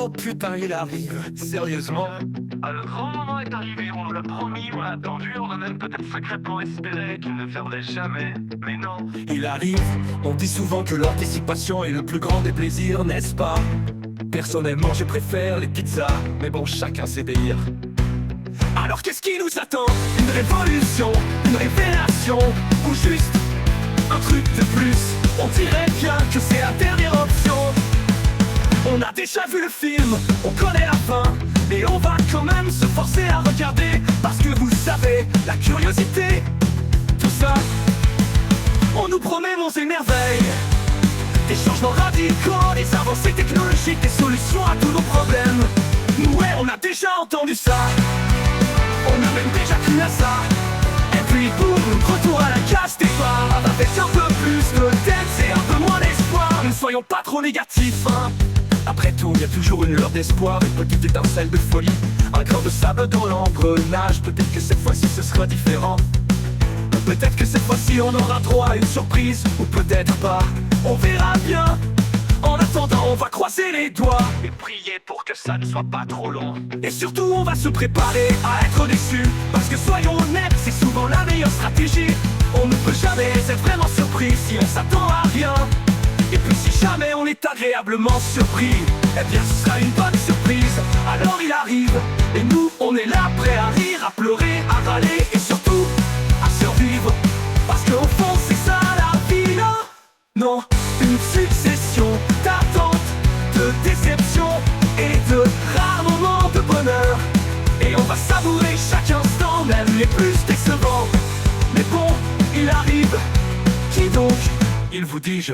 Oh putain, il arrive, sérieusement. Le grand moment est arrivé, on nous l'a promis, on l'a attendu, on a même peut-être secrètement espéré qu'il ne viendrait jamais, mais non. Il arrive, on dit souvent que l'anticipation est le plus grand des plaisirs, n'est-ce pas? Personnellement, je préfère les pizzas, mais bon, chacun ses délires. Alors qu'est-ce qui nous attend? Une révolution, une révélation, ou juste un truc de plus? On dirait bien que c'est la dernière option. On a déjà vu le film, on connaît la fin, et on va quand même se forcer à regarder, parce que vous savez, la curiosité, tout ça, on nous promet monts et merveilles, des changements radicaux, des avancées technologiques, des solutions à tous nos problèmes. Nous, ouais, on a déjà entendu ça, on a même déjà cru à ça. Et puis boum, retour à la case départ, avec un peu plus de dance et un peu moins d'espoir. Ne soyons pas trop négatifs, hein. Après tout, il y a toujours une lueur d'espoir, une petite étincelle de folie, un grain de sable dans l'engrenage. Peut-être que cette fois-ci ce sera différent. Peut-être que cette fois-ci on aura droit à une surprise, ou peut-être pas, on verra bien. En attendant, on va croiser les doigts Et prier pour que ça ne soit pas trop long. et surtout on va se préparer à être déçus, parce que soyons honnêtes, c'est souvent la meilleure stratégie. On ne peut jamais être vraiment surpris si on s'attend à rien. Et puis si jamais on est agréablement surpris, eh bien ce sera une bonne surprise. Alors il arrive, et nous on est là prêts à rire, à pleurer, à râler et surtout à survivre. Parce qu'au fond c'est ça la vie, non, une succession d'attentes, de déceptions et de rares moments de bonheur. Et on va savourer chaque instant, même les plus décevants. Mais bon, il arrive, qui donc? Il vous dit je